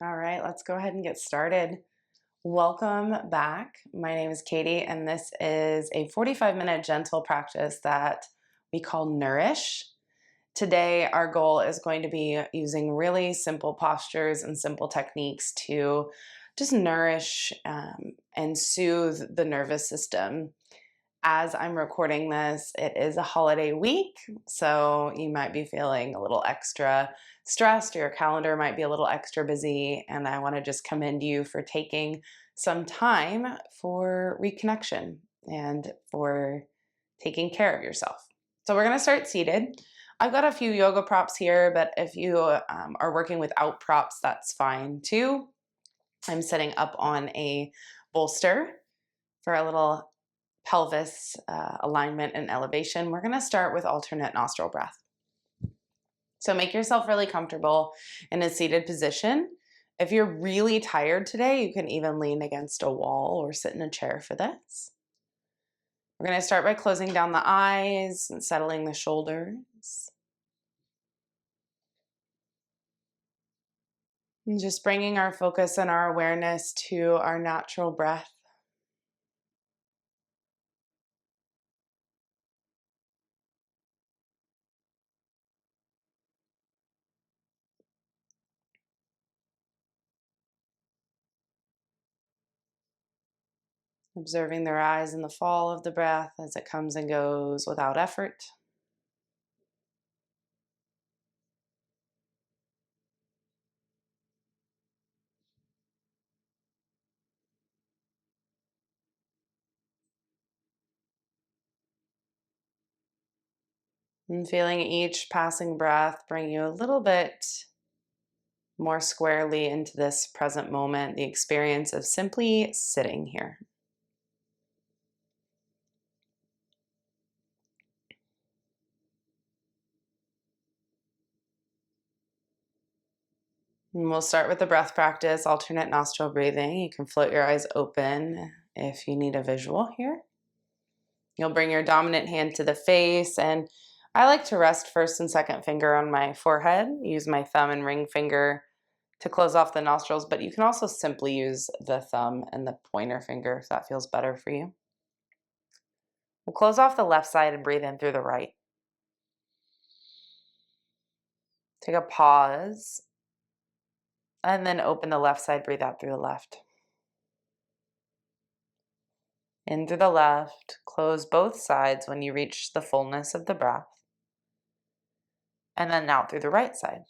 All right, let's go ahead and get started. Welcome back. My name is Katie, and this is a 45-minute gentle practice that we call Nourish. Today, our goal is going to be using really simple postures and simple techniques to just nourish and soothe the nervous system. As I'm recording this, it is a holiday week, so you might be feeling a little extra stressed, or your calendar might be a little extra busy, and I want to just commend you for taking some time for reconnection and for taking care of yourself. So we're going to start seated. I've got a few yoga props here, but if you are working without props, that's fine too. I'm sitting up on a bolster for a little pelvis alignment and elevation. We're going to start with alternate nostril breath. So make yourself really comfortable in a seated position. If you're really tired today, you can even lean against a wall or sit in a chair for this. We're going to start by closing down the eyes and settling the shoulders. And just bringing our focus and our awareness to our natural breath. Observing the rise and the fall of the breath as it comes and goes without effort. And feeling each passing breath bring you a little bit more squarely into this present moment, the experience of simply sitting here. And we'll start with the breath practice, alternate nostril breathing. You can float your eyes open if you need a visual here. You'll bring your dominant hand to the face, and I like to rest first and second finger on my forehead, use my thumb and ring finger to close off the nostrils, but you can also simply use the thumb and the pointer finger if that feels better for you. We'll close off the left side and breathe in through the right. Take a pause, and then open the left side, breathe out through the left. In through the left, close both sides when you reach the fullness of the breath. And then out through the right side.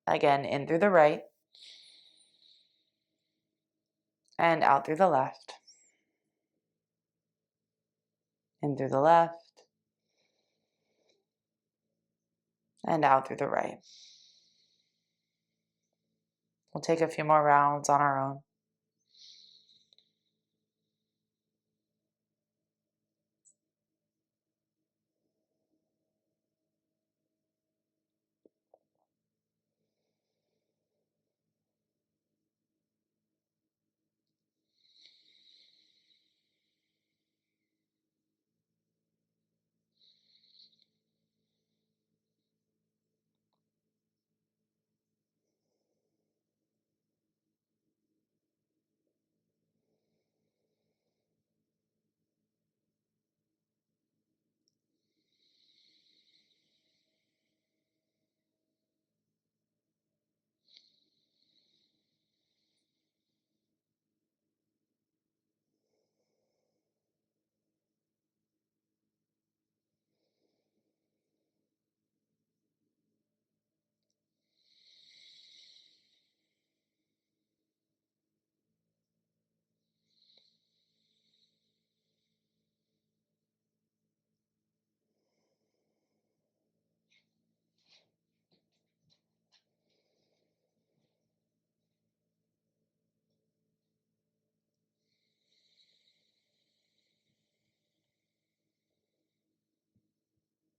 Again, in through the right. And out through the left. In through the left. And out through the right. We'll take a few more rounds on our own.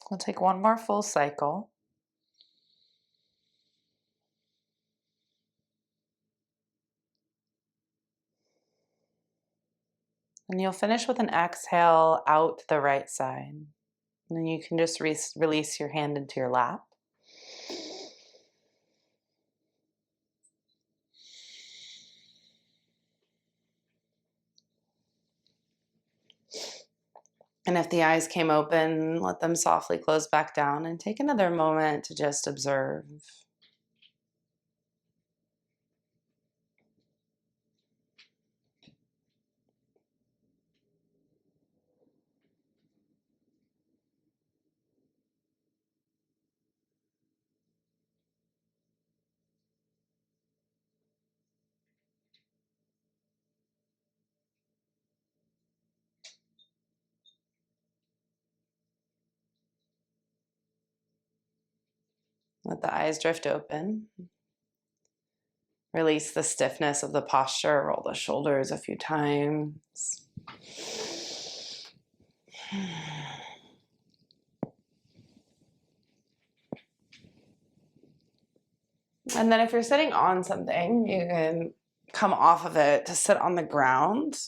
We'll take one more full cycle. And you'll finish with an exhale out the right side. And then you can just release your hand into your lap. And if the eyes came open, let them softly close back down and take another moment to just observe. Let the eyes drift open. Release the stiffness of the posture. Roll the shoulders a few times. And then if you're sitting on something, you can come off of it to sit on the ground.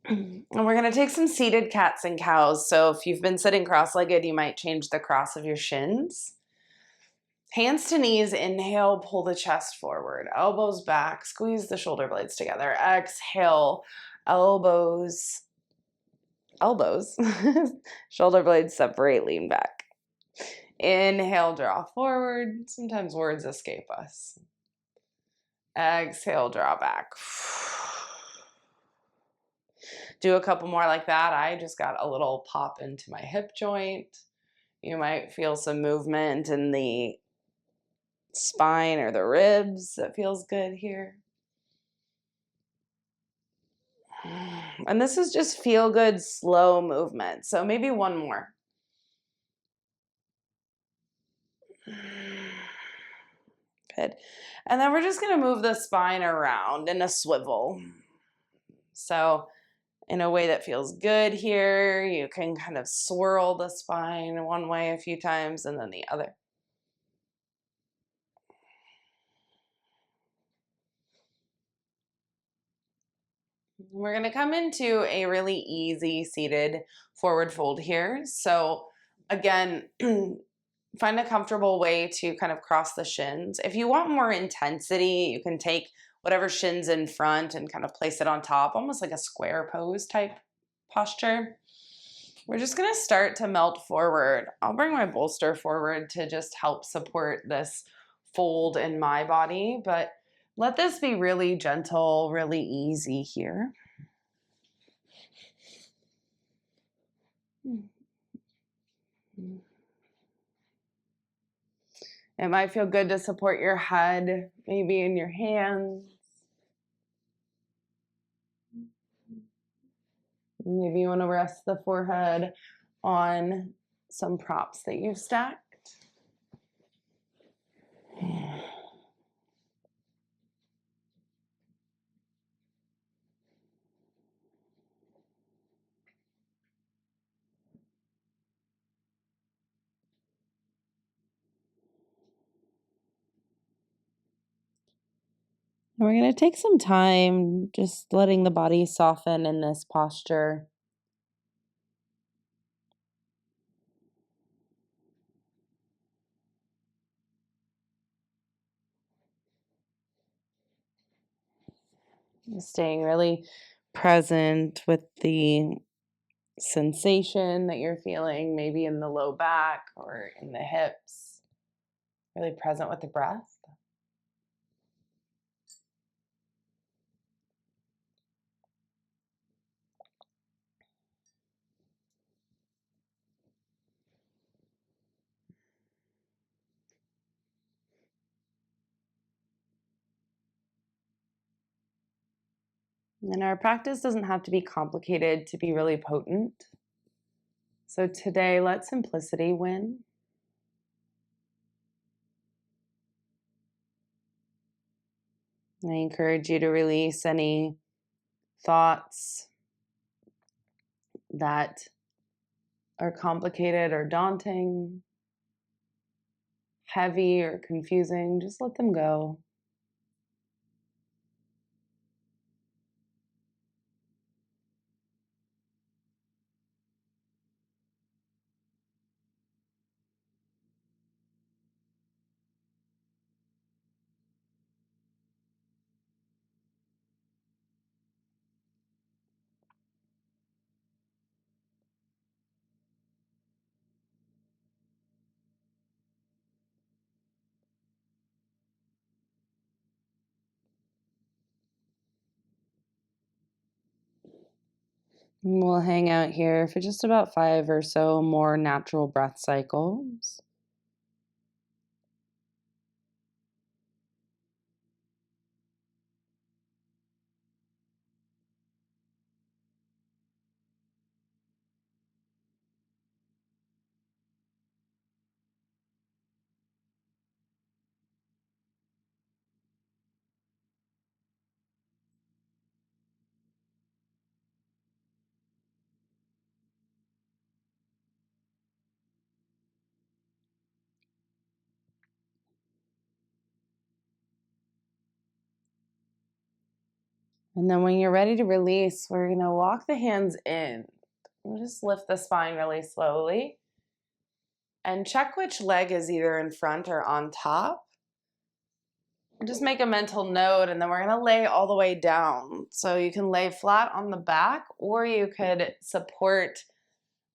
And we're going to take some seated cats and cows. So if you've been sitting cross-legged, you might change the cross of your shins. Hands to knees, inhale, pull the chest forward, elbows back, squeeze the shoulder blades together. Exhale, elbows, shoulder blades separate, lean back. Inhale, draw forward. Sometimes words escape us. Exhale, draw back. Do a couple more like that. I just got a little pop into my hip joint. You might feel some movement in the spine or the ribs. That feels good here. And this is just feel good, slow movement. So maybe one more. Good. And then we're just going to move the spine around in a swivel. So in a way that feels good here, you can kind of swirl the spine one way a few times and then the other. We're going to come into a really easy seated forward fold here. So again, find a comfortable way to kind of cross the shins. If you want more intensity, you can take whatever shin's in front and kind of place it on top, almost like a square pose type posture. We're just going to start to melt forward. I'll bring my bolster forward to just help support this fold in my body, but let this be really gentle, really easy here. It might feel good to support your head, maybe in your hands. Maybe you want to rest the forehead on some props that you've stacked. We're going to take some time just letting the body soften in this posture. Staying really present with the sensation that you're feeling, maybe in the low back or in the hips. Really present with the breath. And our practice doesn't have to be complicated to be really potent. So today, let simplicity win. I encourage you to release any thoughts that are complicated or daunting, heavy or confusing. Just let them go. And we'll hang out here for just about 5 or so more natural breath cycles. And then when you're ready to release, we're going to walk the hands in. And just lift the spine really slowly. And check which leg is either in front or on top. Just make a mental note, and then we're going to lay all the way down. So you can lay flat on the back, or you could support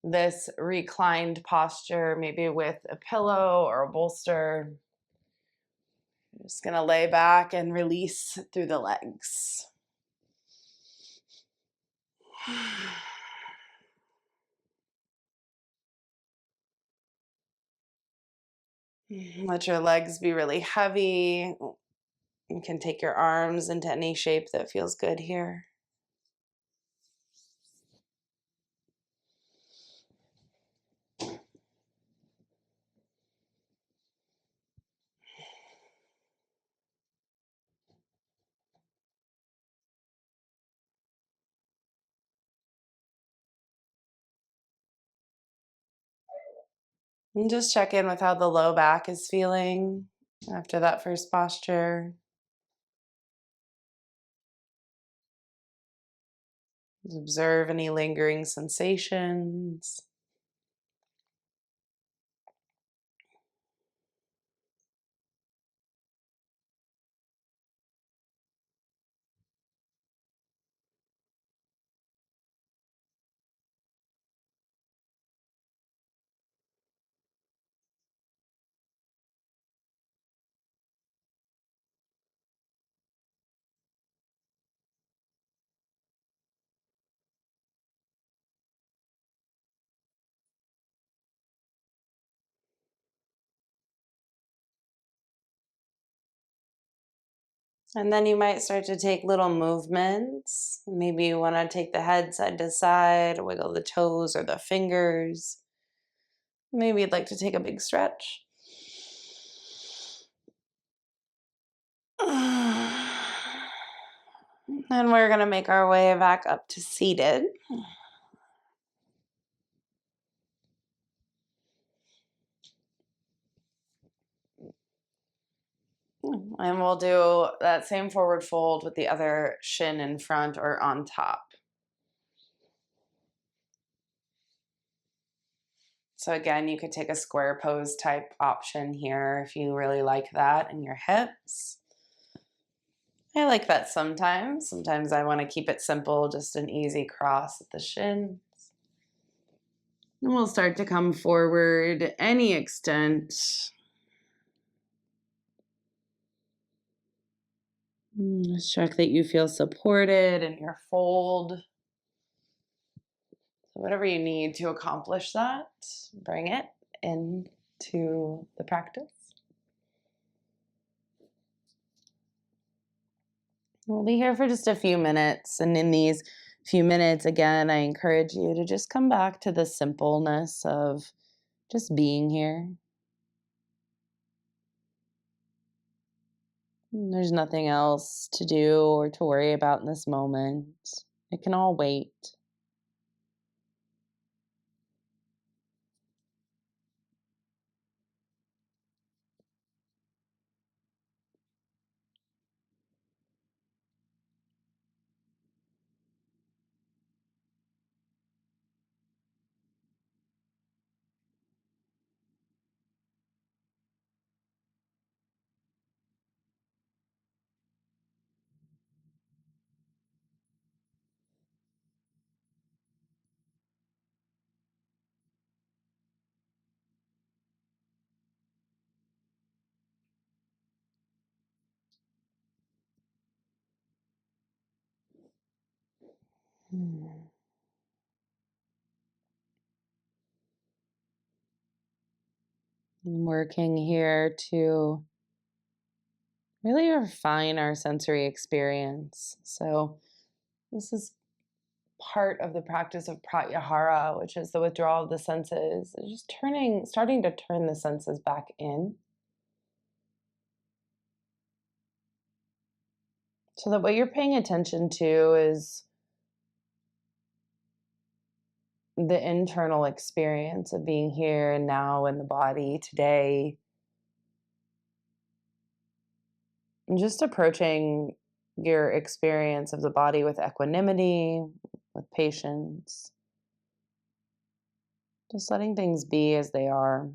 this reclined posture maybe with a pillow or a bolster. I'm just going to lay back and release through the legs. Let your legs be really heavy. You can take your arms into any shape that feels good here. And just check in with how the low back is feeling after that first posture. Observe any lingering sensations. And then you might start to take little movements. Maybe you want to take the head side to side, wiggle the toes or the fingers. Maybe you'd like to take a big stretch. And we're going to make our way back up to seated. And we'll do that same forward fold with the other shin in front or on top. So again, you could take a square pose type option here if you really like that in your hips. I like that sometimes. Sometimes I want to keep it simple, just an easy cross at the shins. And we'll start to come forward any extent. Just check that you feel supported in your fold. So whatever you need to accomplish that, bring it into the practice. We'll be here for just a few minutes. And in these few minutes, again, I encourage you to just come back to the simpleness of just being here. There's nothing else to do or to worry about in this moment. It can all wait. Working here to really refine our sensory experience. So, this is part of the practice of pratyahara, which is the withdrawal of the senses. It's just starting to turn the senses back in. So that what you're paying attention to is the internal experience of being here and now in the body today. And just approaching your experience of the body with equanimity, with patience, just letting things be as they are.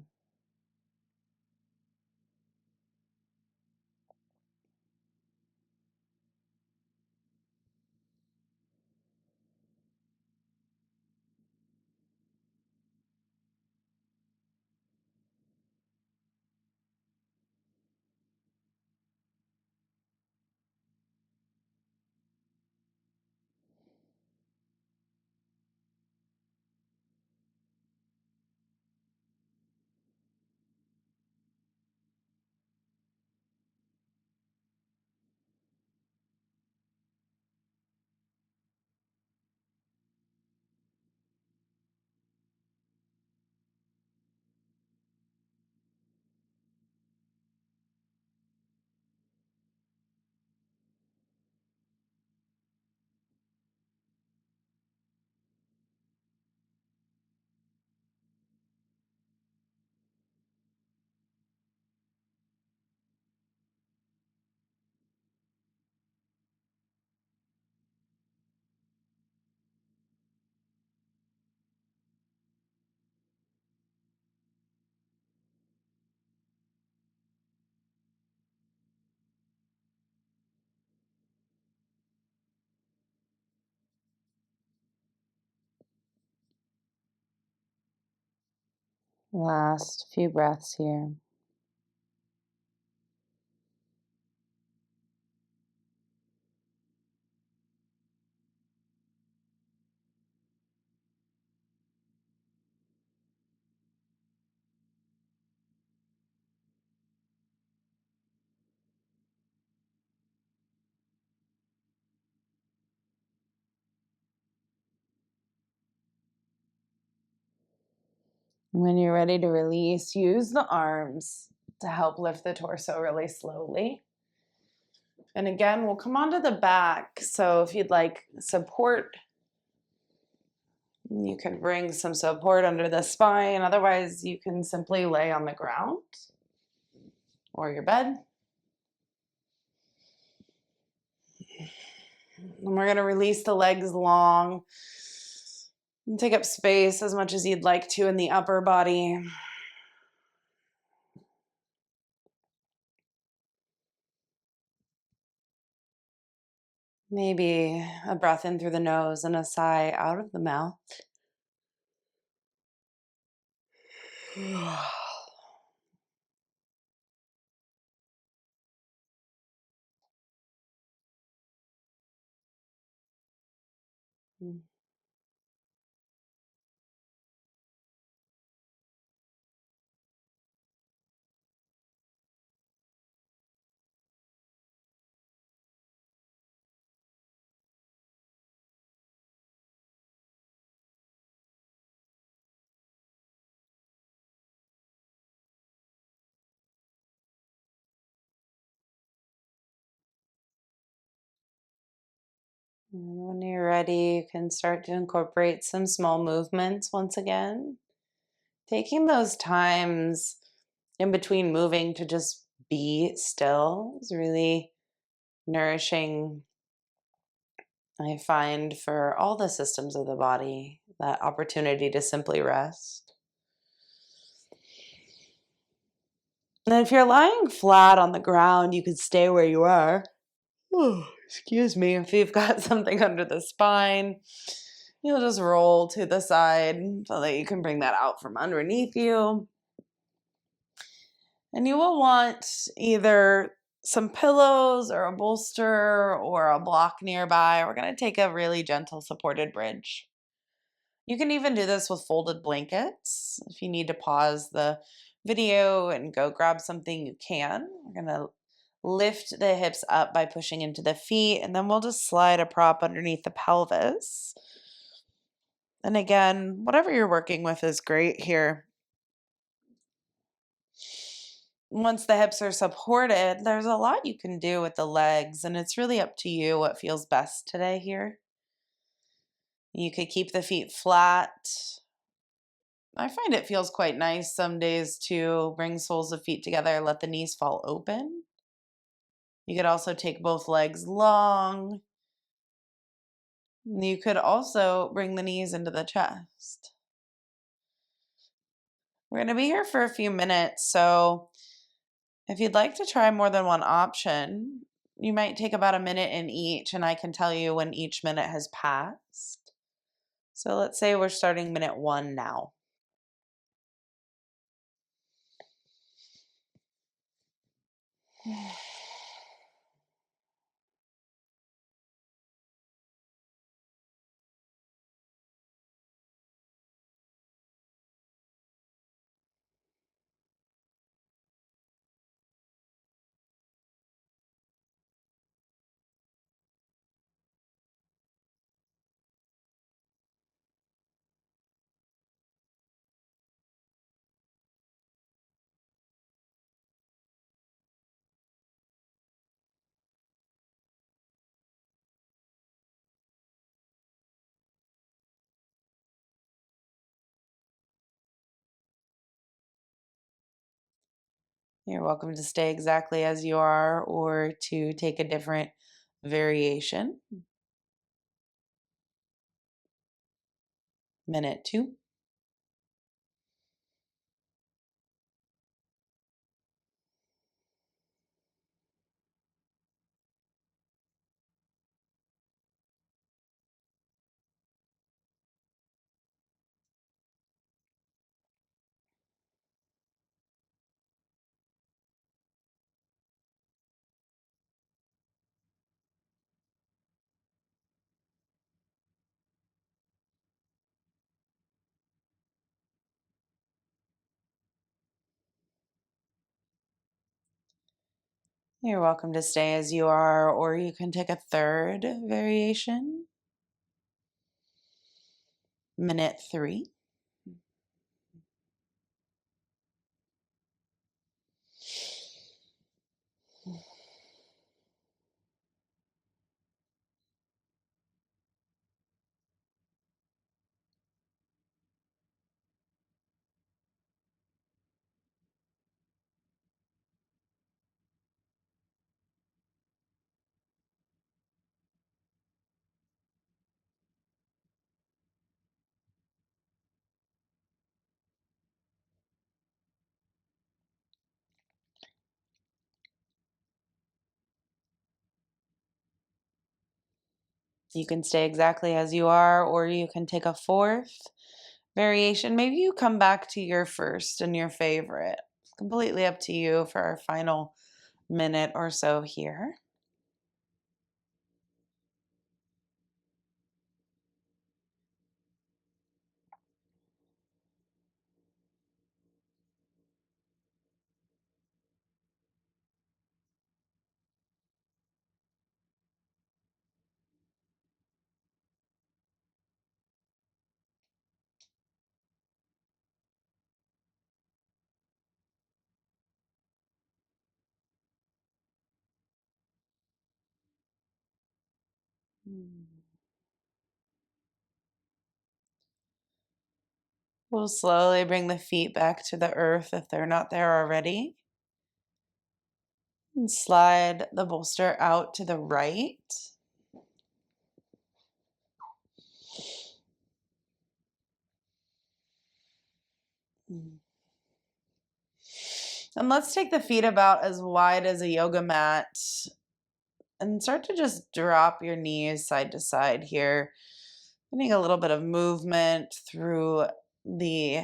Last few breaths here. When you're ready to release, use the arms to help lift the torso really slowly. And again, we'll come onto the back. So if you'd like support, you can bring some support under the spine. Otherwise, you can simply lay on the ground or your bed. And we're going to release the legs long and take up space as much as you'd like to in the upper body. Maybe a breath in through the nose and a sigh out of the mouth. And when you're ready, you can start to incorporate some small movements once again. Taking those times in between moving to just be still is really nourishing, I find, for all the systems of the body, that opportunity to simply rest. And if you're lying flat on the ground, you could stay where you are. Oh, excuse me. If you've got something under the spine, you'll just roll to the side so that you can bring that out from underneath you. And you will want either some pillows or a bolster or a block nearby. We're going to take a really gentle supported bridge. You can even do this with folded blankets if you need to pause the video and go grab something, you can. We're going to lift the hips up by pushing into the feet, and then we'll just slide a prop underneath the pelvis. And again, whatever you're working with is great here. Once the hips are supported, there's a lot you can do with the legs, and it's really up to you what feels best today here. You could keep the feet flat. I find it feels quite nice some days to bring soles of feet together, let the knees fall open. You could also take both legs long. You could also bring the knees into the chest. We're going to be here for a few minutes, so if you'd like to try more than one option, you might take about a minute in each, and I can tell you when each minute has passed. So let's say we're starting minute 1 now. You're welcome to stay exactly as you are or to take a different variation. Minute 2. You're welcome to stay as you are, or you can take a third variation. Minute 3. You can stay exactly as you are, or you can take a fourth variation. Maybe you come back to your first and your favorite. It's completely up to you for our final minute or so here. We'll slowly bring the feet back to the earth if they're not there already. And slide the bolster out to the right. And let's take the feet about as wide as a yoga mat and start to just drop your knees side to side here. Getting a little bit of movement through the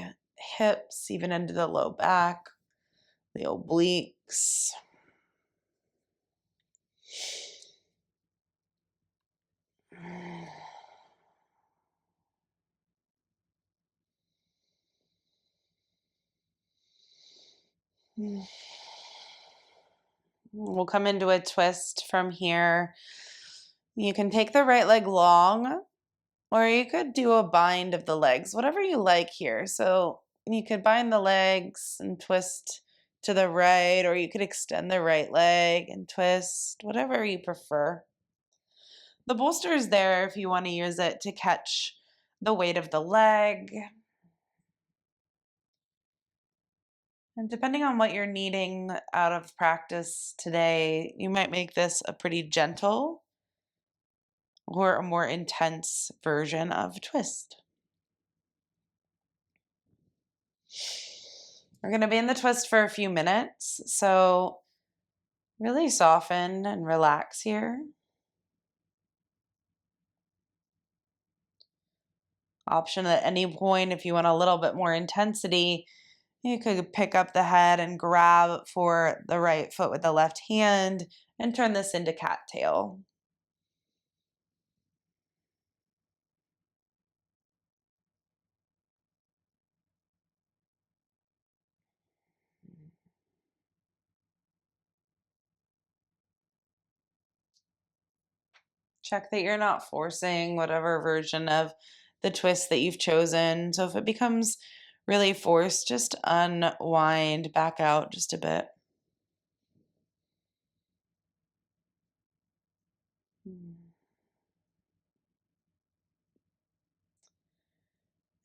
hips, even into the low back, the obliques. We'll come into a twist from here. You can take the right leg long, or you could do a bind of the legs, whatever you like here. So you could bind the legs and twist to the right, or you could extend the right leg and twist, whatever you prefer. The bolster is there if you want to use it to catch the weight of the leg. And depending on what you're needing out of practice today, you might make this a pretty gentle or a more intense version of twist. We're going to be in the twist for a few minutes, so really soften and relax here. Option at any point, if you want a little bit more intensity, you could pick up the head and grab for the right foot with the left hand and turn this into cattail. Check that you're not forcing whatever version of the twist that you've chosen. So if it becomes really forced, just unwind back out just a bit.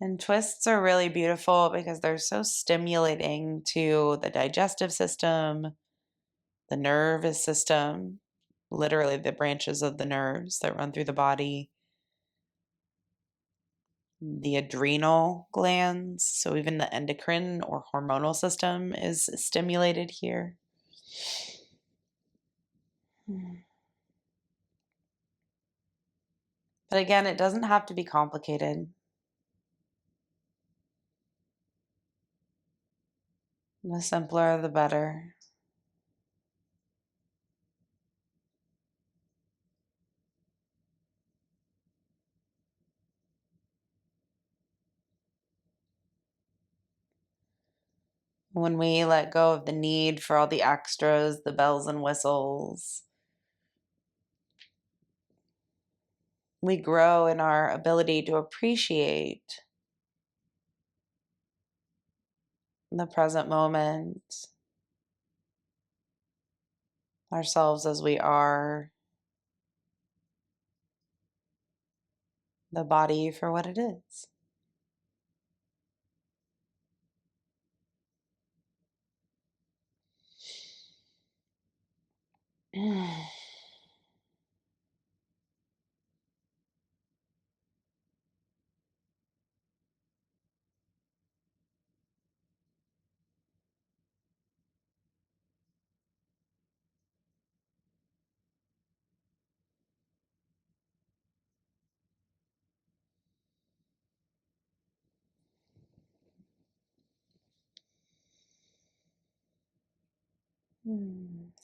And twists are really beautiful because they're so stimulating to the digestive system, the nervous system, literally the branches of the nerves that run through the body, the adrenal glands. So even the endocrine or hormonal system is stimulated here. But again, it doesn't have to be complicated. The simpler, the better. When we let go of the need for all the extras, the bells and whistles, we grow in our ability to appreciate the present moment, ourselves as we are, the body for what it is.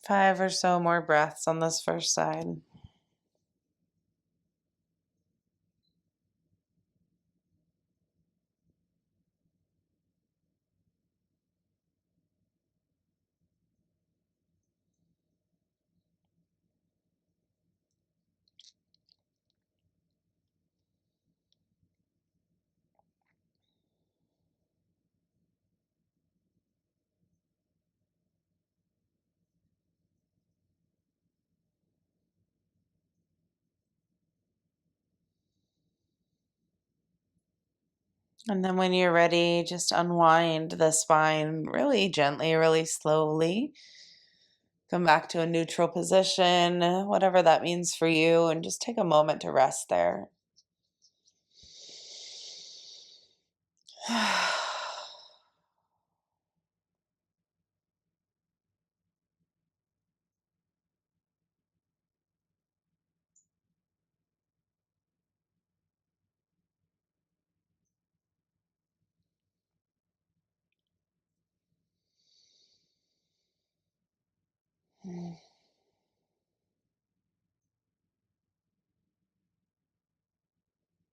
Five or so more breaths on this first side. And then when you're ready, just unwind the spine really gently, really slowly. Come back to a neutral position, whatever that means for you, and just take a moment to rest there.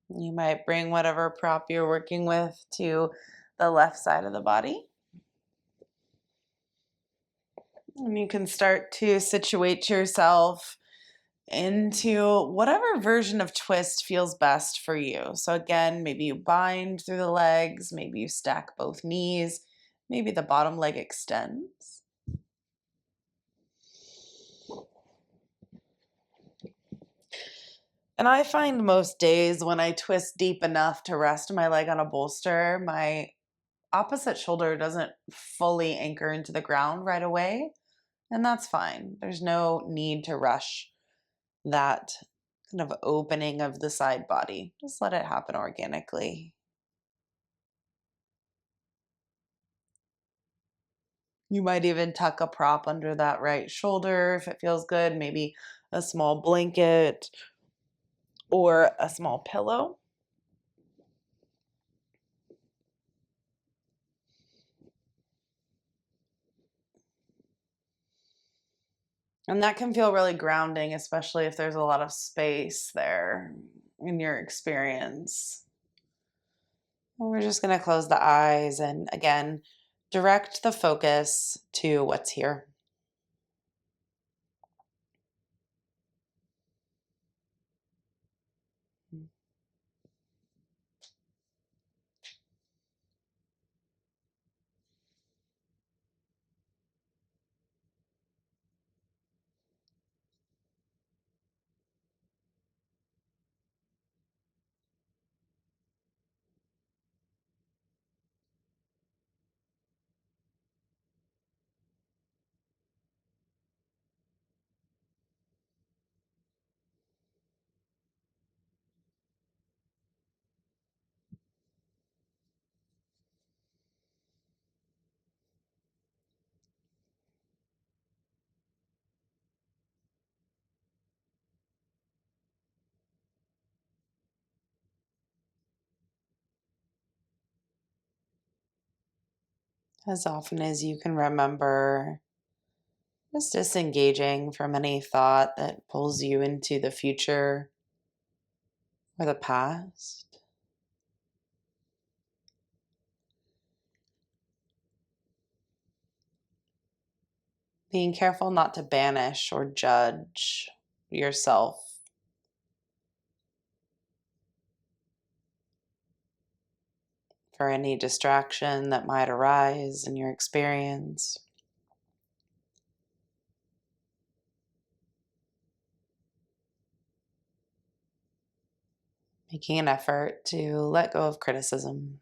You might bring whatever prop you're working with to the left side of the body. And you can start to situate yourself into whatever version of twist feels best for you. So, again, maybe you bind through the legs, maybe you stack both knees, maybe the bottom leg extends. And I find most days when I twist deep enough to rest my leg on a bolster, my opposite shoulder doesn't fully anchor into the ground right away. And that's fine. There's no need to rush that kind of opening of the side body. Just let it happen organically. You might even tuck a prop under that right shoulder if it feels good, maybe a small blanket or a small pillow. And that can feel really grounding, especially if there's a lot of space there in your experience. And we're just going to close the eyes and again, direct the focus to what's here. As often as you can remember, just disengaging from any thought that pulls you into the future or the past. Being careful not to banish or judge yourself for any distraction that might arise in your experience. Making an effort to let go of criticism.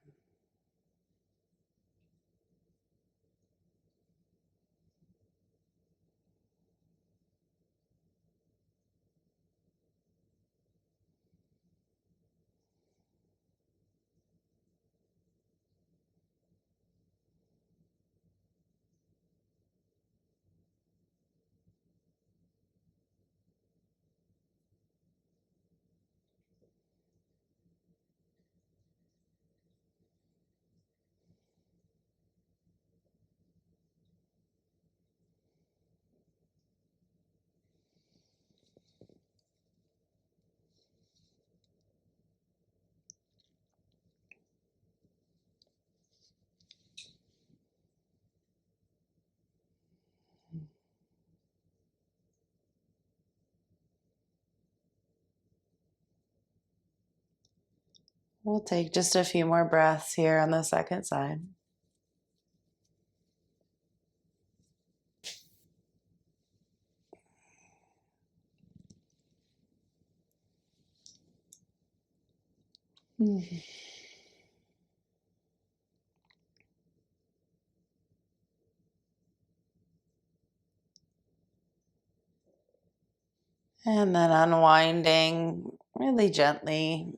We'll take just a few more breaths here on the second side. Mhm. And then unwinding really gently.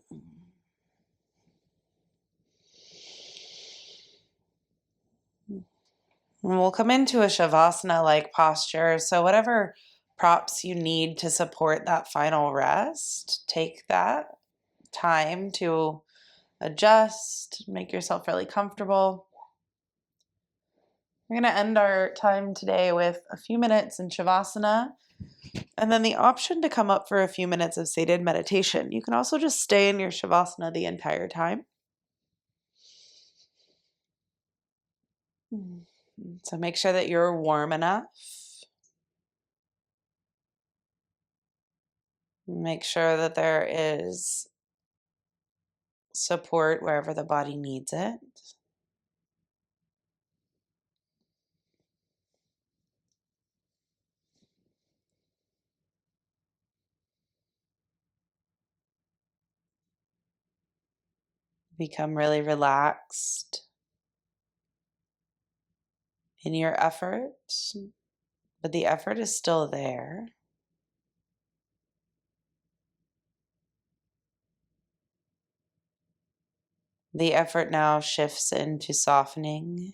And we'll come into a Shavasana-like posture. So whatever props you need to support that final rest, take that time to adjust, make yourself really comfortable. We're going to end our time today with a few minutes in Shavasana and then the option to come up for a few minutes of seated meditation. You can also just stay in your Shavasana the entire time. So make sure that you're warm enough. Make sure that there is support wherever the body needs it. Become really relaxed in your effort, but the effort is still there. The effort now shifts into softening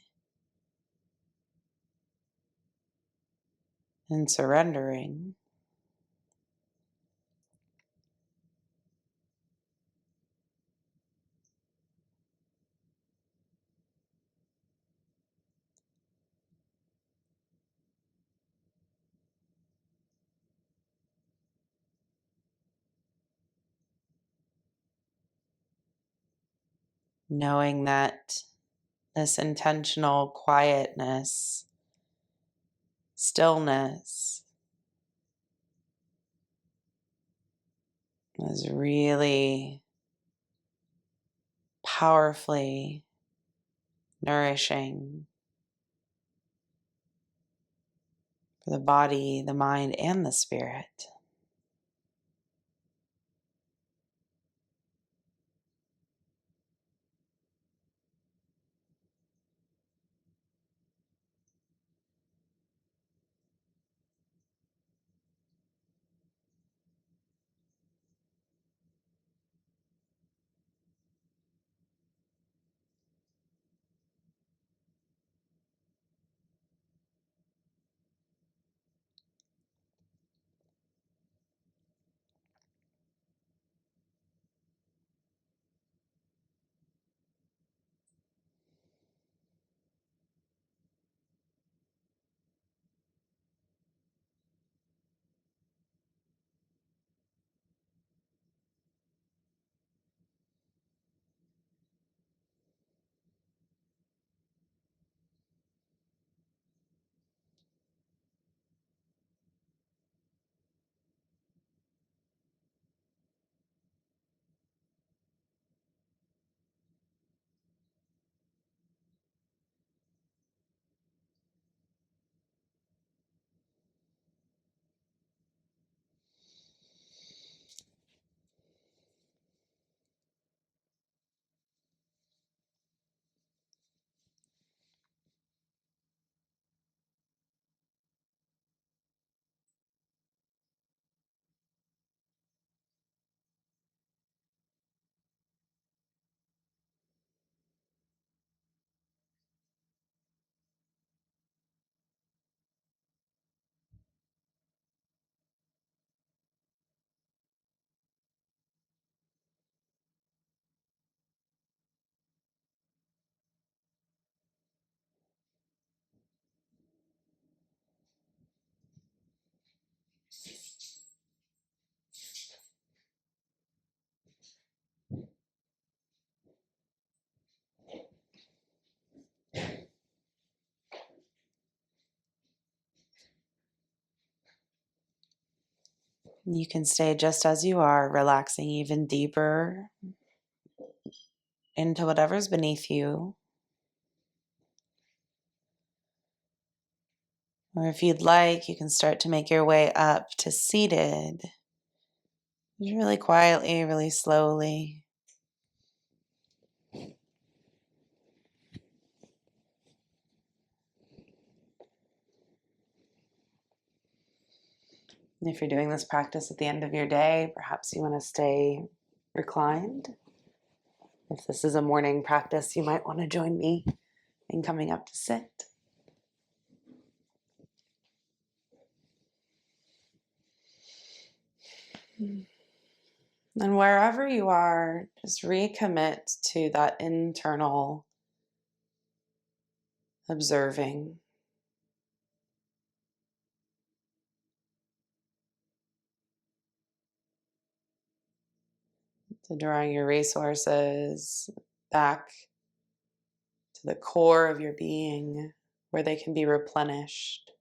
and surrendering. Knowing that this intentional quietness, stillness is really powerfully nourishing for the body, the mind, and the spirit. You can stay just as you are, relaxing even deeper into whatever's beneath you. Or if you'd like, you can start to make your way up to seated. Just really quietly, really slowly. And if you're doing this practice at the end of your day, perhaps you want to stay reclined. If this is a morning practice, you might want to join me in coming up to sit. And wherever you are, just recommit to that internal observing. To drawing your resources back to the core of your being where they can be replenished.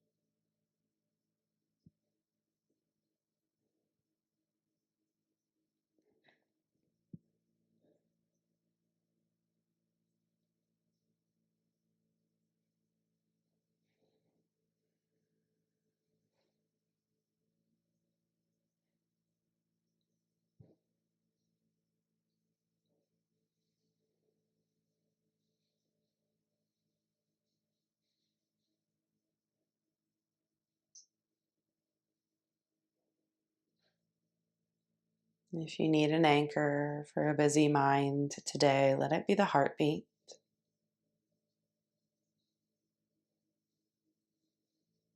If you need an anchor for a busy mind today, let it be the heartbeat.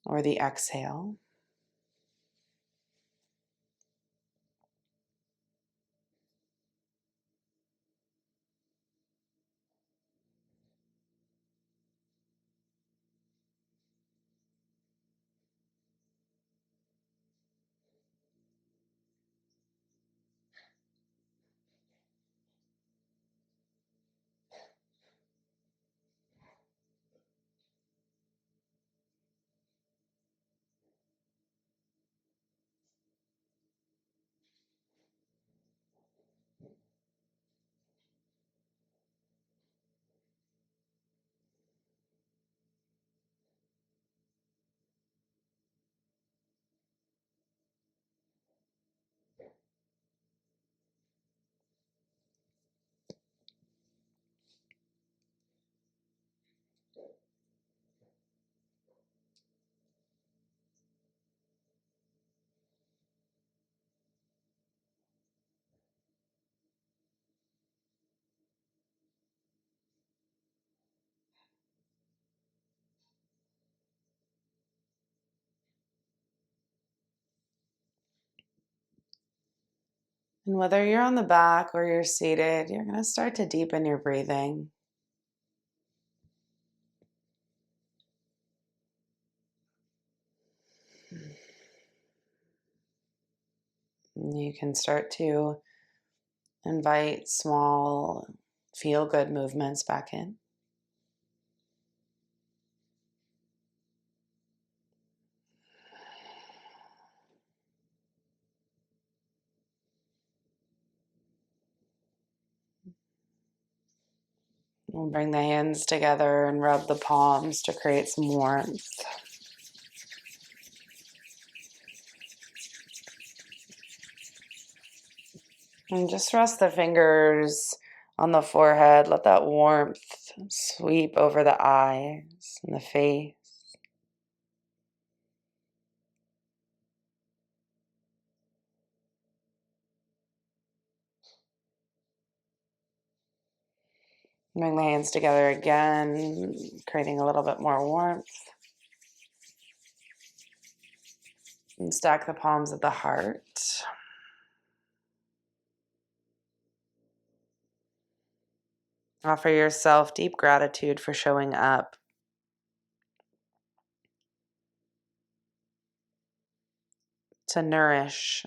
Or the exhale. And whether you're on the back or you're seated, you're going to start to deepen your breathing. You can start to invite small, feel-good movements back in. We'll bring the hands together and rub the palms to create some warmth. And just rest the fingers on the forehead. Let that warmth sweep over the eyes and the face. Bring the hands together again, creating a little bit more warmth. And stack the palms at the heart. Offer yourself deep gratitude for showing up. To nourish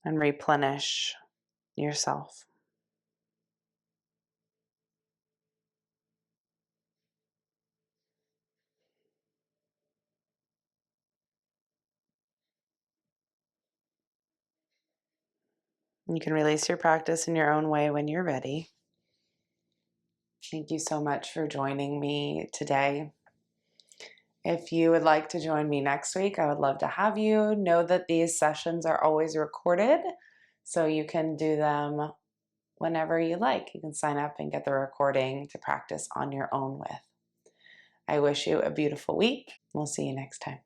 and replenish yourself. You can release your practice in your own way when you're ready. Thank you so much for joining me today. If you would like to join me next week, I would love to have you. Know that these sessions are always recorded, so you can do them whenever you like. You can sign up and get the recording to practice on your own with. I wish you a beautiful week. We'll see you next time.